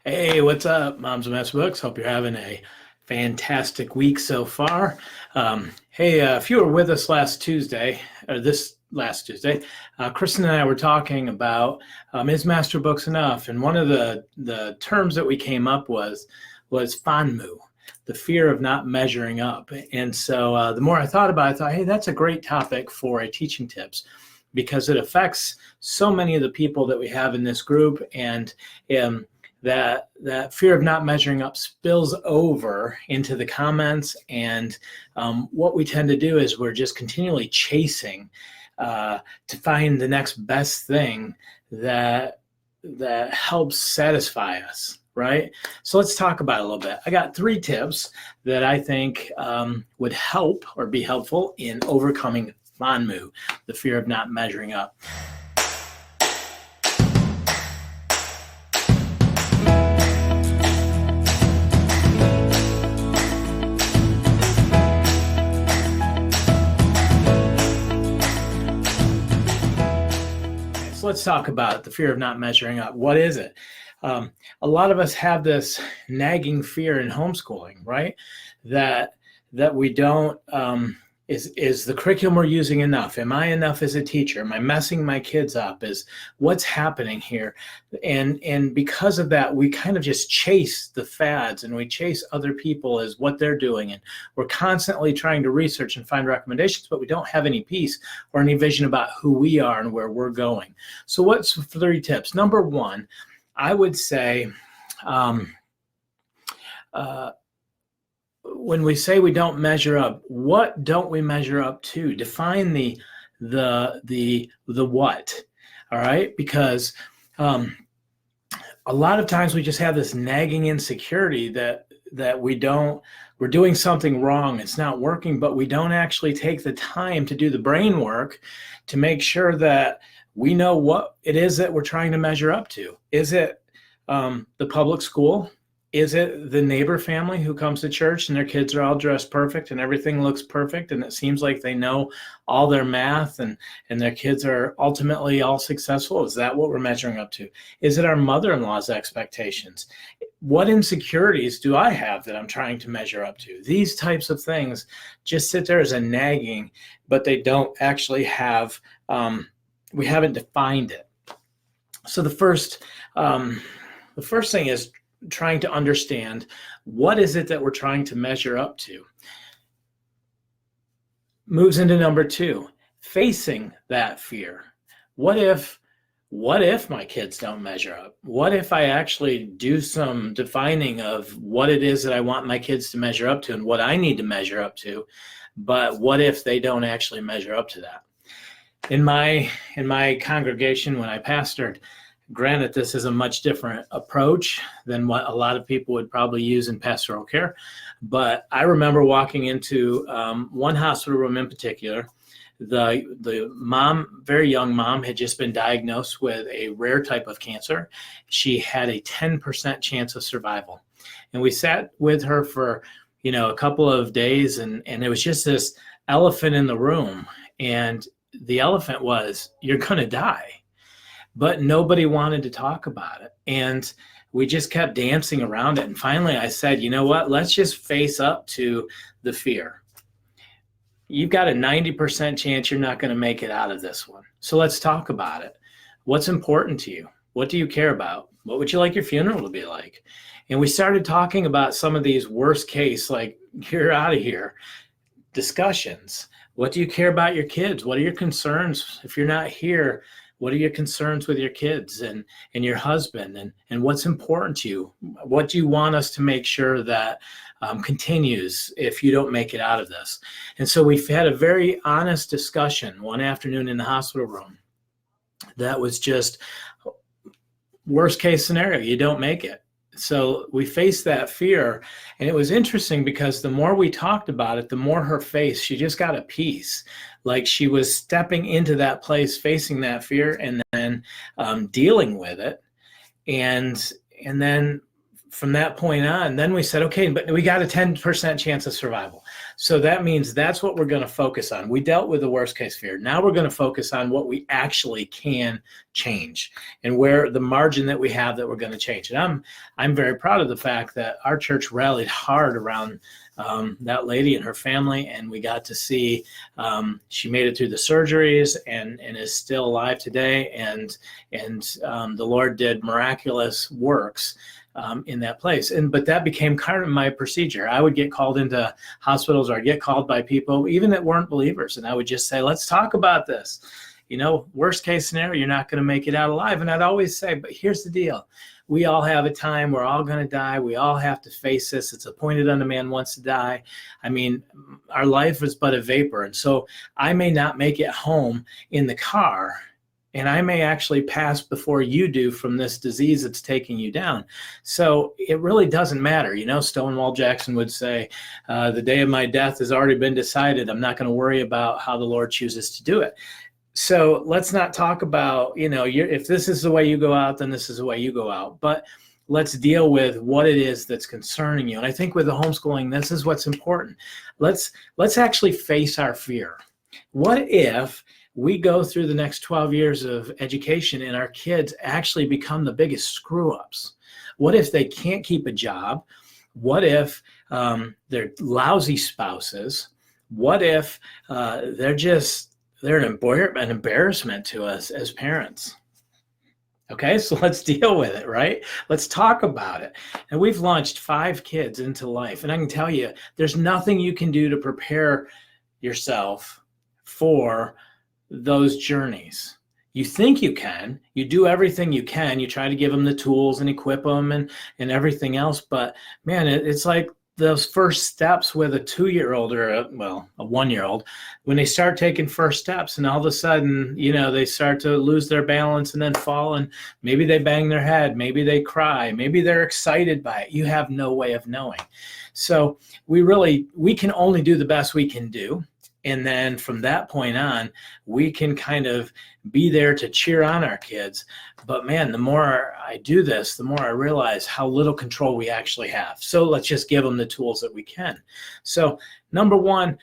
Hey, what's up, Moms and Maths Books? Hope you're having a fantastic week so far. Hey, if you were with us last Tuesday, or this last Tuesday, Kristen and I were talking about is Master Books enough? And one of the terms that we came up was FONMU, the fear of not measuring up. And so the more I thought about it, I thought, hey, that's a great topic for a teaching tips, because it affects so many of the people that we have in this group, and that fear of not measuring up spills over into the comments. And what we tend to do is we're just continually chasing to find the next best thing that helps satisfy us, right? So let's talk about it a little bit. I got 3 tips that I think would help or be helpful in overcoming FONMU, the fear of not measuring up. So let's talk about the fear of not measuring up. What is it? A lot of us have this nagging fear in homeschooling, right? That we don't, is the curriculum we're using enough? Am I enough as a teacher? Am I messing my kids up? Is what's happening here? And because of that, we kind of just chase the fads, and we chase other people as what they're doing. And we're constantly trying to research and find recommendations, but we don't have any peace or any vision about who we are and where we're going. So what's 3 tips? Number 1, I would say, when we say we don't measure up, what don't we measure up to? Define the what, all right? Because a lot of times we just have this nagging insecurity that we're doing something wrong, it's not working, but we don't actually take the time to do the brain work to make sure that we know what it is that we're trying to measure up to. Is it the public school? Is it the neighbor family who comes to church and their kids are all dressed perfect and everything looks perfect and it seems like they know all their math and their kids are ultimately all successful? Is that what we're measuring up to? Is it our mother-in-law's expectations? What insecurities do I have that I'm trying to measure up to? These types of things just sit there as a nagging, but they don't actually have, we haven't defined it. So the first thing is trying to understand, what is it that we're trying to measure up to? Moves into number 2, facing that fear. What if my kids don't measure up? What if I actually do some defining of what it is that I want my kids to measure up to and what I need to measure up to, but what if they don't actually measure up to that? In my congregation when I pastored, granted, this is a much different approach than what a lot of people would probably use in pastoral care, but I remember walking into one hospital room in particular. The mom, very young mom, had just been diagnosed with a rare type of cancer. She had a 10% chance of survival. And we sat with her for, a couple of days, and it was just this elephant in the room. And the elephant was, you're going to die. But nobody wanted to talk about it. And we just kept dancing around it. And finally I said, you know what, let's just face up to the fear. You've got a 90% chance you're not going to make it out of this one. So let's talk about it. What's important to you? What do you care about? What would you like your funeral to be like? And we started talking about some of these worst case, like, you're out of here discussions. What do you care about your kids? What are your concerns if you're not here? What are your concerns with your kids and your husband, and what's important to you? What do you want us to make sure that continues if you don't make it out of this? And so we've had a very honest discussion one afternoon in the hospital room that was just worst case scenario, you don't make it. So we faced that fear, and it was interesting because the more we talked about it, the more her face, she just got a peace. Like she was stepping into that place, facing that fear, and then dealing with it. And then from that point on, then we said, okay, but we got a 10% chance of survival. So that means that's what we're going to focus on. We dealt with the worst case fear. Now we're going to focus on what we actually can change and where the margin that we have that we're going to change. And I'm very proud of the fact that our church rallied hard around that lady and her family, and we got to see she made it through the surgeries and is still alive today. And the Lord did miraculous works in that place. But that became kind of my procedure. I would get called into hospitals, or I'd get called by people, even that weren't believers. And I would just say, let's talk about this. Worst case scenario, you're not going to make it out alive. And I'd always say, but here's the deal. We all have a time. We're all going to die. We all have to face this. It's appointed unto man once to die. I mean, our life is but a vapor. And so I may not make it home in the car, and I may actually pass before you do from this disease that's taking you down. So it really doesn't matter. Stonewall Jackson would say, the day of my death has already been decided. I'm not going to worry about how the Lord chooses to do it. So let's not talk about, if this is the way you go out, then this is the way you go out. But let's deal with what it is that's concerning you. And I think with the homeschooling, this is what's important. Let's actually face our fear. What if we go through the next 12 years of education and our kids actually become the biggest screw-ups? What if they can't keep a job? What if they're lousy spouses? What if they're an embarrassment to us as parents? Okay, so let's deal with it, right? Let's talk about it. And we've launched 5 kids into life. And I can tell you, there's nothing you can do to prepare yourself for those journeys. You think you can, you do everything you can, you try to give them the tools and equip them and everything else. But man, it's like those first steps with a 2-year-old or a 1-year-old, when they start taking first steps and all of a sudden, they start to lose their balance and then fall, and maybe they bang their head, maybe they cry, maybe they're excited by it. You have no way of knowing. So we can only do the best we can do. And then from that point on, we can kind of be there to cheer on our kids. But man, the more I do this, the more I realize how little control we actually have. So let's just give them the tools that we can. So number one,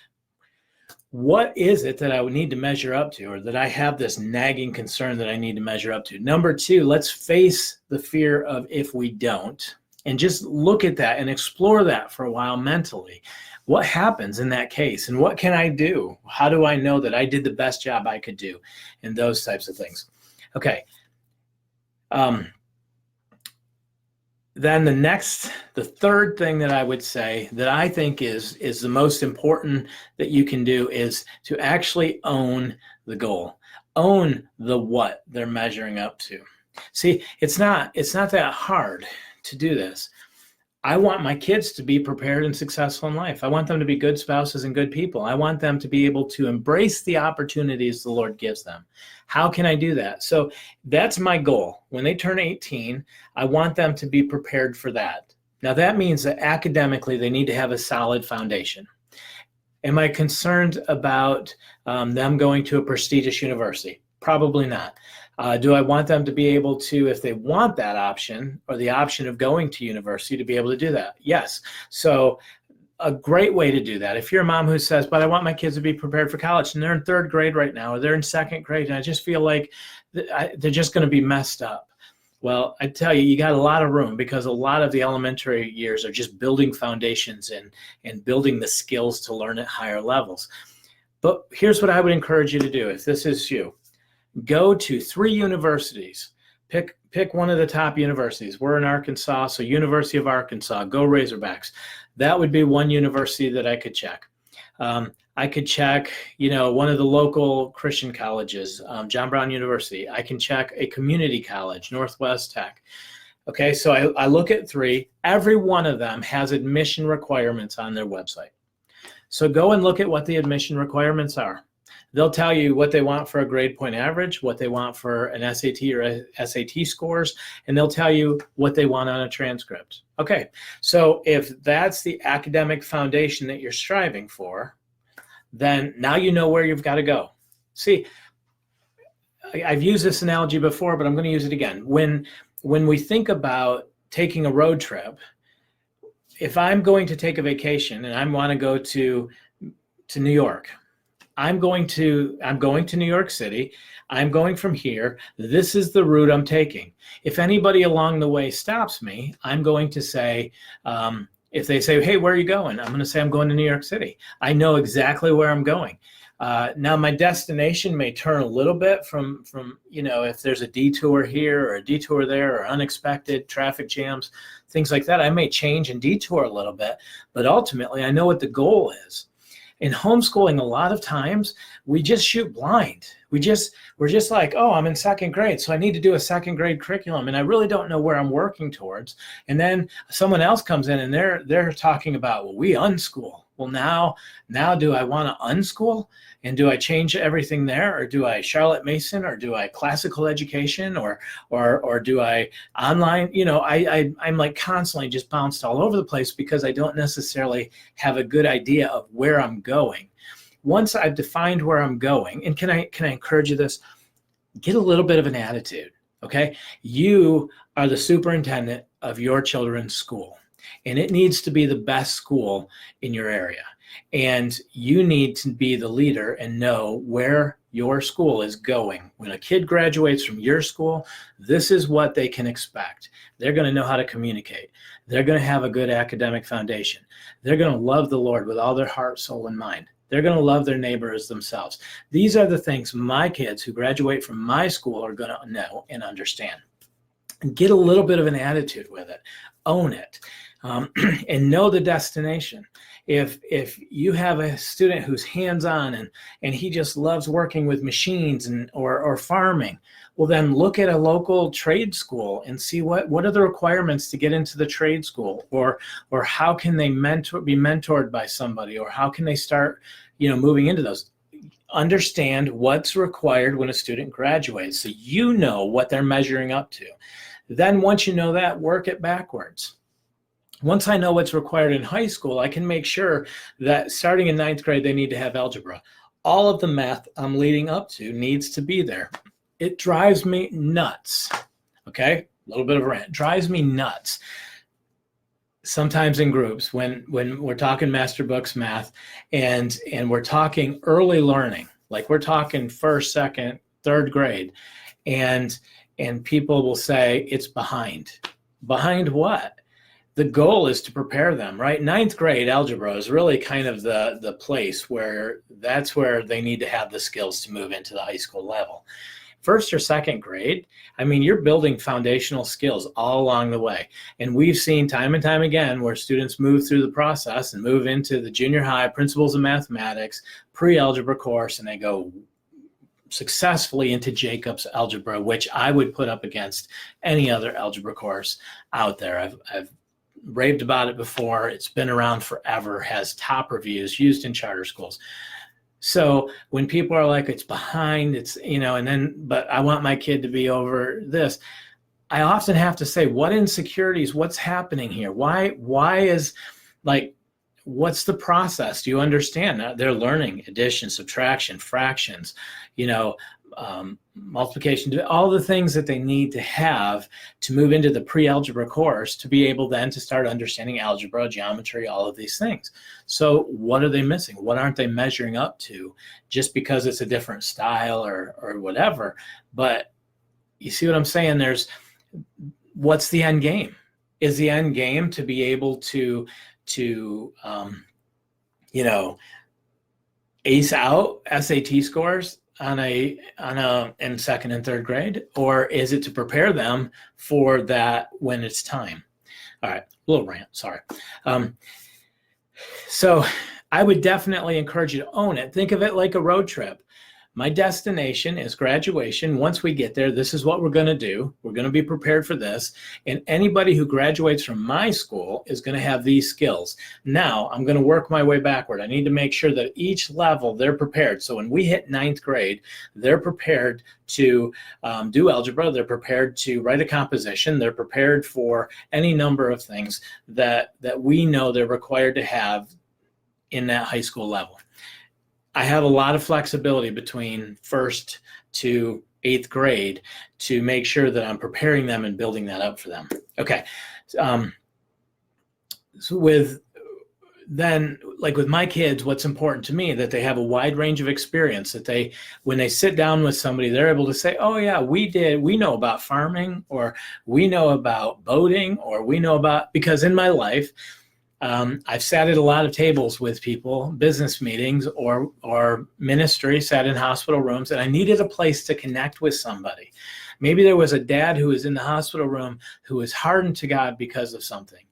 what is it that I would need to measure up to, or that I have this nagging concern that I need to measure up to? Number two, let's face the fear of if we don't, and just look at that and explore that for a while mentally. What happens in that case, and what can I do? How do I know that I did the best job I could do? And those types of things. Okay. Then the third thing that I would say that I think is the most important that you can do is to actually own the goal, own the what they're measuring up to. See, it's not that hard to do this. I want my kids to be prepared and successful in life. I want them to be good spouses and good people. I want them to be able to embrace the opportunities the Lord gives them. How can I do that? So that's my goal. When they turn 18, I want them to be prepared for that. Now that means that academically they need to have a solid foundation. Am I concerned about them going to a prestigious university? Probably not. Do I want them to be able to, if they want that option or the option of going to university, to be able to do that? Yes. So a great way to do that, if you're a mom who says, but I want my kids to be prepared for college, and they're in 3rd grade right now, or they're in 2nd grade, and I just feel like they're just going to be messed up. Well, I tell you, you got a lot of room, because a lot of the elementary years are just building foundations and building the skills to learn at higher levels. But here's what I would encourage you to do if this is you. Go to 3 universities. Pick one of the top universities. We're in Arkansas, so University of Arkansas, go Razorbacks. That would be one university that I could check. I could check, one of the local Christian colleges, John Brown University. I can check a community college, Northwest Tech. Okay, so I look at 3. Every one of them has admission requirements on their website. So go and look at what the admission requirements are. They'll tell you what they want for a grade point average, what they want for an SAT or SAT scores, and they'll tell you what they want on a transcript. Okay, so if that's the academic foundation that you're striving for, then now you know where you've got to go. See, I've used this analogy before, but I'm going to use it again. When we think about taking a road trip, if I'm going to take a vacation and I want to go to to New York. I'm going to New York City. I'm going from here. This is the route I'm taking. If anybody along the way stops me, I'm going to say, if they say, hey, where are you going? I'm going to say, I'm going to New York City. I know exactly where I'm going. Now my destination may turn a little bit from, if there's a detour here or a detour there or unexpected traffic jams, things like that, I may change and detour a little bit, but ultimately I know what the goal is. In homeschooling, a lot of times we just shoot blind. We're just like, oh, I'm in second grade, so I need to do a second grade curriculum, and I really don't know where I'm working towards. And then someone else comes in and they're talking about, well, we unschool. Well, now do I want to unschool? And do I change everything there, or do I Charlotte Mason, or do I classical education, or do I online? I'm like constantly just bounced all over the place because I don't necessarily have a good idea of where I'm going. Once I've defined where I'm going, and can I encourage you this? Get a little bit of an attitude, okay? You are the superintendent of your children's school, and it needs to be the best school in your area. And you need to be the leader and know where your school is going. When a kid graduates from your school, this is what they can expect. They're going to know how to communicate. They're going to have a good academic foundation. They're going to love the Lord with all their heart, soul, and mind. They're going to love their neighbor as themselves. These are the things my kids who graduate from my school are going to know and understand. Get a little bit of an attitude with it. Own it. And know the destination. If you have a student who's hands-on and he just loves working with machines or farming, well, then look at a local trade school and see what are the requirements to get into the trade school, or how can they be mentored by somebody, or how can they start moving into those. Understand what's required when a student graduates, so you know what they're measuring up to. Then once you know that, work it backwards. Once I know what's required in high school, I can make sure that starting in 9th grade, they need to have algebra. All of the math I'm leading up to needs to be there. It drives me nuts, okay? A little bit of a rant. Drives me nuts. Sometimes in groups when we're talking master books math and we're talking early learning, like we're talking 1st, 2nd, 3rd grade, and people will say it's behind. Behind what? The goal is to prepare them, right? 9th grade algebra is really kind of the place where that's where they need to have the skills to move into the high school level. 1st or 2nd grade, you're building foundational skills all along the way. And we've seen time and time again where students move through the process and move into the junior high principles of mathematics, pre-algebra course, and they go successfully into Jacob's algebra, which I would put up against any other algebra course out there. I've raved about it before. It's been around forever, has top reviews, used in charter schools. So when people are like, it's behind, it's, but I want my kid to be over this, I often have to say, what insecurities, what's happening here? Why is, what's the process? Do you understand? They're learning addition, subtraction, fractions, multiplication, all the things that they need to have to move into the pre-algebra course to be able then to start understanding algebra, geometry, all of these things. So what are they missing? What aren't they measuring up to just because it's a different style or whatever? But you see what I'm saying? What's the end game? Is the end game to be able to ace out SAT scores in 2nd and 3rd grade, or is it to prepare them for that when it's time? All right, a little rant, sorry. So I would definitely encourage you to own it. Think of it like a road trip. My destination is graduation. Once we get there, this is what we're going to do. We're going to be prepared for this. And anybody who graduates from my school is going to have these skills. Now, I'm going to work my way backward. I need to make sure that each level they're prepared. So when we hit 9th grade, they're prepared to do algebra. They're prepared to write a composition. They're prepared for any number of things that we know they're required to have in that high school level. I have a lot of flexibility between 1st to 8th grade to make sure that I'm preparing them and building that up for them. Okay. So with then, like with my kids, what's important to me, that they have a wide range of experience, that they, when they sit down with somebody, they're able to say, oh yeah, we know about farming, or we know about boating, or we know about, because in my life, I've sat at a lot of tables with people, business meetings or ministry, sat in hospital rooms, and I needed a place to connect with somebody. Maybe there was a dad who was in the hospital room who was hardened to God because of something.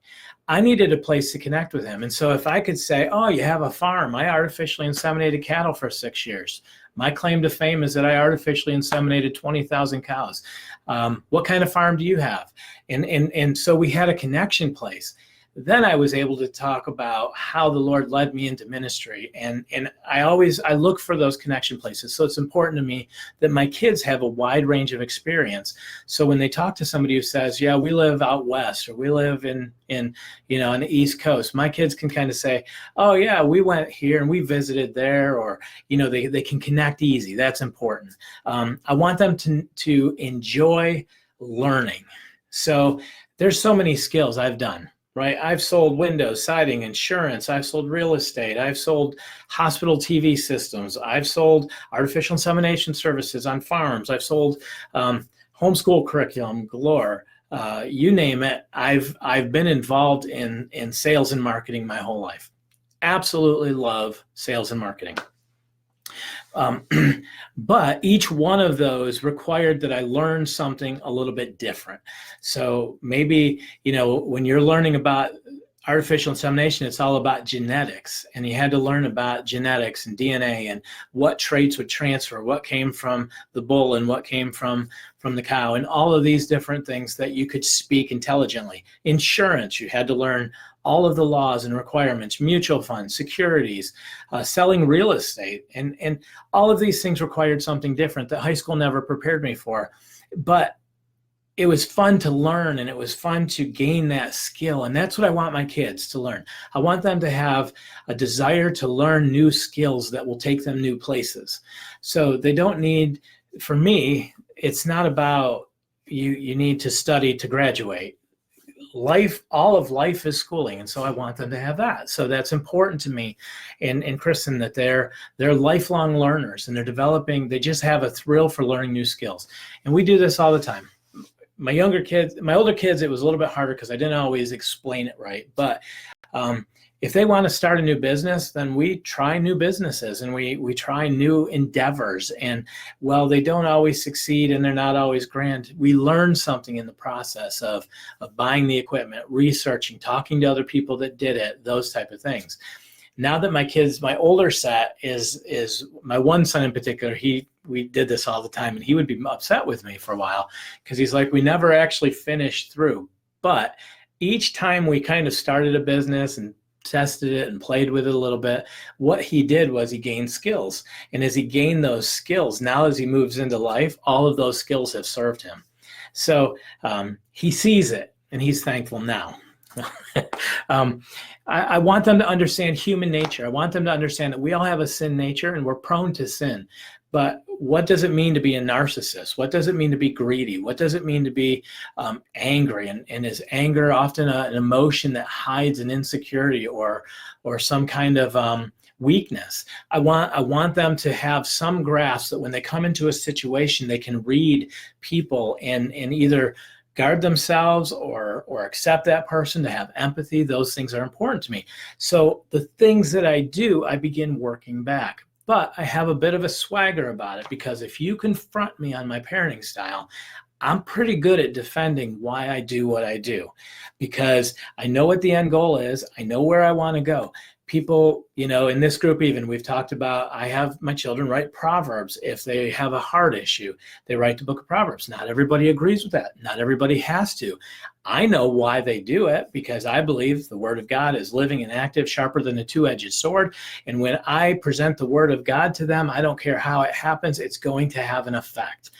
I needed a place to connect with him. And so if I could say, oh, you have a farm. I artificially inseminated cattle for 6 years. My claim to fame is that I artificially inseminated 20,000 cows. What kind of farm do you have? And so we had a connection place. Then I was able to talk about how the Lord led me into ministry. And I look for those connection places. So it's important to me that my kids have a wide range of experience. So when they talk to somebody who says, yeah, we live out west, or we live in on the East Coast, my kids can kind of say, oh yeah, we went here and we visited there, or, they can connect easy. That's important. I want them to enjoy learning. So there's so many skills I've done. Right? I've sold windows, siding, insurance. I've sold real estate. I've sold hospital TV systems. I've sold artificial insemination services on farms. I've sold homeschool curriculum galore. You name it. I've been involved in sales and marketing my whole life. Absolutely love sales and marketing. But each one of those required that I learn something a little bit different. So maybe, when you're learning about artificial insemination, it's all about genetics, and you had to learn about genetics and DNA and what traits would transfer, what came from the bull and what came from the cow, and all of these different things that you could speak intelligently. Insurance, you had to learn all of the laws and requirements, mutual funds, securities, selling real estate, and all of these things required something different that high school never prepared me for. But it was fun to learn, and it was fun to gain that skill. And that's what I want my kids to learn. I want them to have a desire to learn new skills that will take them new places. So they don't need, for me, it's not about you need to study to graduate. All of life is schooling, and so I want them to have that. So that's important to me and Kristen, that they're lifelong learners, and they just have a thrill for learning new skills. And we do this all the time. My older kids, it was a little bit harder because I didn't always explain it right. But if they want to start a new business, then we try new businesses, and we try new endeavors. And while they don't always succeed and they're not always grand, we learn something in the process of buying the equipment, researching, talking to other people that did it, those type of things. Now that my older set is my one son in particular, we did this all the time, and he would be upset with me for a while because he's like, we never actually finished through. But each time we kind of started a business and tested it and played with it a little bit, what he did was he gained skills. And as he gained those skills, now as he moves into life, all of those skills have served him. So he sees it, and he's thankful now. I want them to understand human nature. I want them to understand that we all have a sin nature, and we're prone to sin. But what does it mean to be a narcissist? What does it mean to be greedy? What does it mean to be angry? And is anger often an emotion that hides an insecurity or some kind of weakness? I want them to have some grasp that when they come into a situation, they can read people and either guard themselves or accept that person, to have empathy. Those things are important to me. So the things that I do, I begin working back. But I have a bit of a swagger about it, because if you confront me on my parenting style, I'm pretty good at defending why I do what I do, because I know what the end goal is. I know where I want to go. People, in this group even, we've talked about, I have my children write Proverbs. If they have a heart issue, they write the book of Proverbs. Not everybody agrees with that. Not everybody has to. I know why they do it, because I believe the word of God is living and active, sharper than a two-edged sword. And when I present the word of God to them, I don't care how it happens, it's going to have an effect.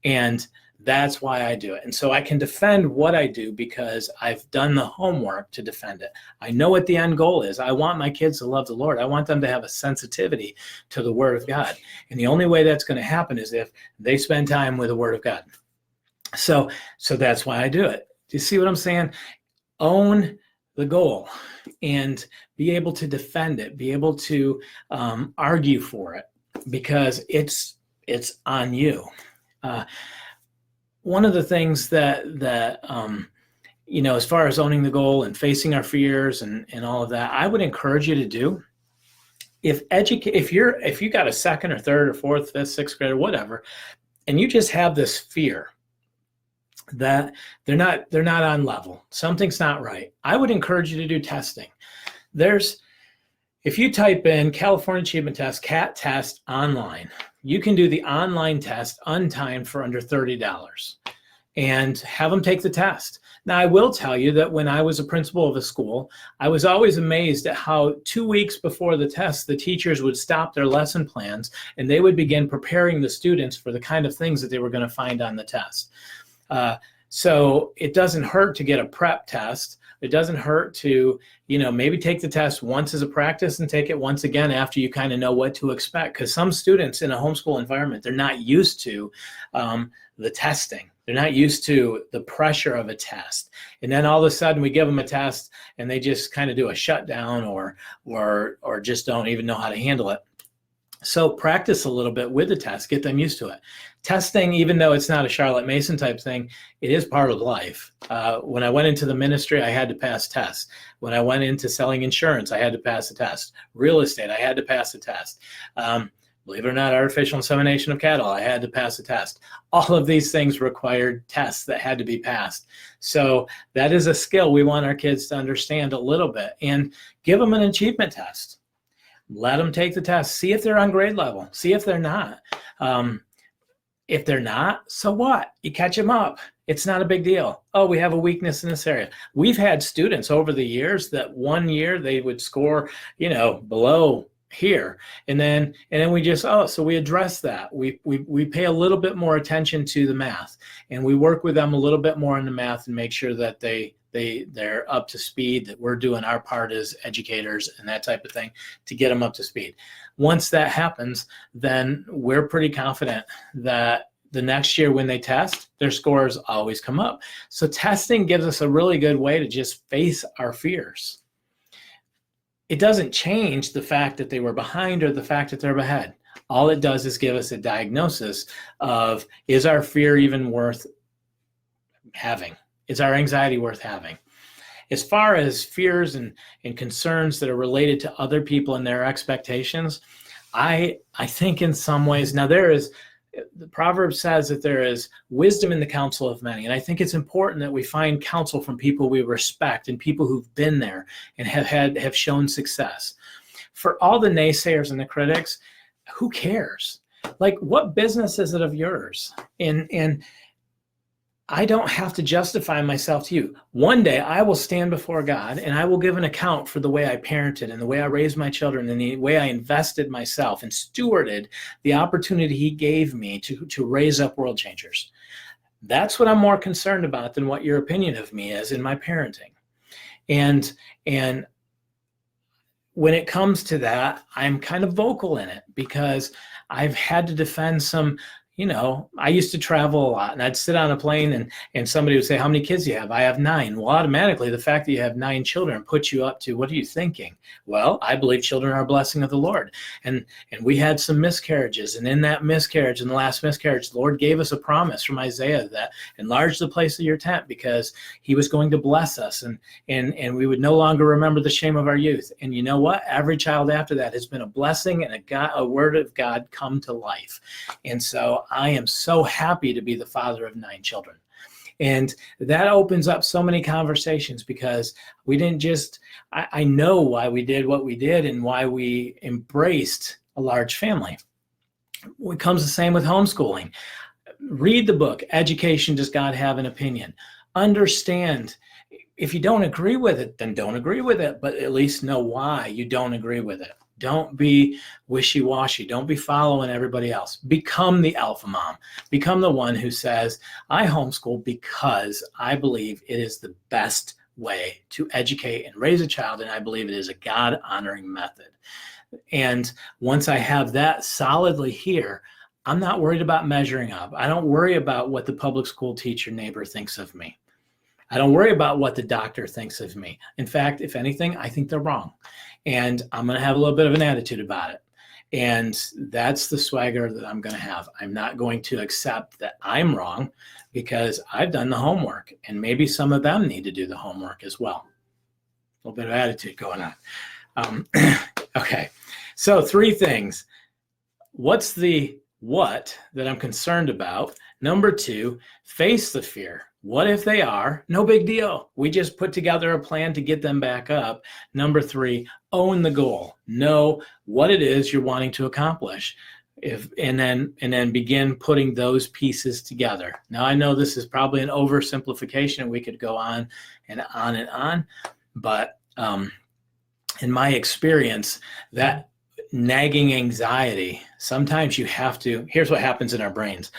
And that's why I do it. And so I can defend what I do because I've done the homework to defend it. I know what the end goal is. I want my kids to love the Lord. I want them to have a sensitivity to the word of God. And the only way that's going to happen is if they spend time with the word of God. So that's why I do it. Do you see what I'm saying? Own the goal and be able to defend it, be able to argue for it, because it's on you. One of the things that as far as owning the goal and facing our fears and all of that, I would encourage you to do. If you got a second or third or fourth, fifth, sixth grade or whatever, and you just have this fear that they're not on level, something's not right, I would encourage you to do testing. If you type in California Achievement Test, CAT test online, you can do the online test untimed for under $30 and have them take the test. Now, I will tell you that when I was a principal of a school, I was always amazed at how 2 weeks before the test, the teachers would stop their lesson plans and they would begin preparing the students for the kind of things that they were going to find on the test. So it doesn't hurt to get a prep test. It doesn't hurt to, maybe take the test once as a practice and take it once again after you kind of know what to expect. Because some students in a homeschool environment, they're not used to the testing. They're not used to the pressure of a test. And then all of a sudden we give them a test and they just kind of do a shutdown or just don't even know how to handle it. So practice a little bit with the test, get them used to it. Testing, even though it's not a Charlotte Mason type thing, it is part of life. When I went into the ministry, I had to pass tests. When I went into selling insurance, I had to pass a test. Real estate, I had to pass a test. Believe it or not, artificial insemination of cattle, I had to pass a test. All of these things required tests that had to be passed. So that is a skill we want our kids to understand a little bit, and give them an achievement test. Let them take the test. See if they're on grade level. See if they're not. If they're not, so what? You catch them up. It's not a big deal. Oh, we have a weakness in this area. We've had students over the years that one year they would score, below here. And then we just, so we address that. We pay a little bit more attention to the math, and we work with them a little bit more in the math and make sure that they're up to speed, that we're doing our part as educators and that type of thing to get them up to speed. Once that happens, then we're pretty confident that the next year when they test, their scores always come up. So testing gives us a really good way to just face our fears. It doesn't change the fact that they were behind or the fact that they're ahead. All it does is give us a diagnosis of, is our fear even worth having? Is our anxiety worth having? As far as fears and concerns that are related to other people and their expectations, I think in some ways, now the proverb says that there is wisdom in the counsel of many. And I think it's important that we find counsel from people we respect and people who've been there and have shown success. For all the naysayers and the critics, who cares? Like, what business is it of yours? And I don't have to justify myself to you. One day I will stand before God and I will give an account for the way I parented and the way I raised my children and the way I invested myself and stewarded the opportunity He gave me to raise up world changers. That's what I'm more concerned about than what your opinion of me is in my parenting. And when it comes to that, I'm kind of vocal in it because I've had to defend some. I used to travel a lot, and I'd sit on a plane and somebody would say, how many kids do you have? I have 9. Well, automatically, the fact that you have 9 children puts you up to, what are you thinking? Well, I believe children are a blessing of the Lord. And we had some miscarriages. And in that miscarriage, in the last miscarriage, the Lord gave us a promise from Isaiah that enlarge the place of your tent, because He was going to bless us and we would no longer remember the shame of our youth. And you know what? Every child after that has been a blessing and a word of God come to life. And so I am so happy to be the father of 9 children. And that opens up so many conversations, because we didn't just, I know why we did what we did and why we embraced a large family. It comes the same with homeschooling. Read the book, Education, Does God Have an Opinion? Understand, if you don't agree with it, then don't agree with it, but at least know why you don't agree with it. Don't be wishy-washy. Don't be following everybody else. Become the alpha mom. Become the one who says, I homeschool because I believe it is the best way to educate and raise a child, and I believe it is a God-honoring method. And once I have that solidly here, I'm not worried about measuring up. I don't worry about what the public school teacher neighbor thinks of me. I don't worry about what the doctor thinks of me. In fact, if anything, I think they're wrong. And I'm going to have a little bit of an attitude about it. And that's the swagger that I'm going to have. I'm not going to accept that I'm wrong because I've done the homework, and maybe some of them need to do the homework as well. A little bit of attitude going on. Okay, so 3 things. What's the what that I'm concerned about? Number 2, face the fear. What if they are? No big deal. We just put together a plan to get them back up. Number 3, own the goal. Know what it is you're wanting to accomplish. And then begin putting those pieces together. Now, I know this is probably an oversimplification, and we could go on and on and on, but in my experience, that nagging anxiety, sometimes you have to, here's what happens in our brains.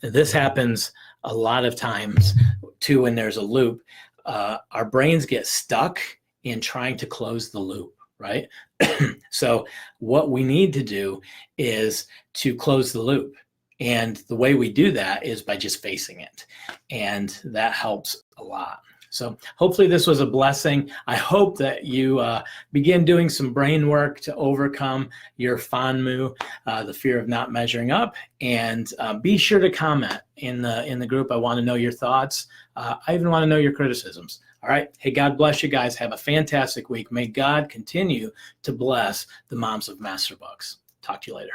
This happens a lot of times too when there's a loop. Our brains get stuck in trying to close the loop, right? So what we need to do is to close the loop. And the way we do that is by just facing it. And that helps a lot. So hopefully this was a blessing. I hope that you begin doing some brain work to overcome your FONMU, the fear of not measuring up. And be sure to comment in the group. I want to know your thoughts. I even want to know your criticisms. All right. Hey, God bless you guys. Have a fantastic week. May God continue to bless the moms of Master Books. Talk to you later.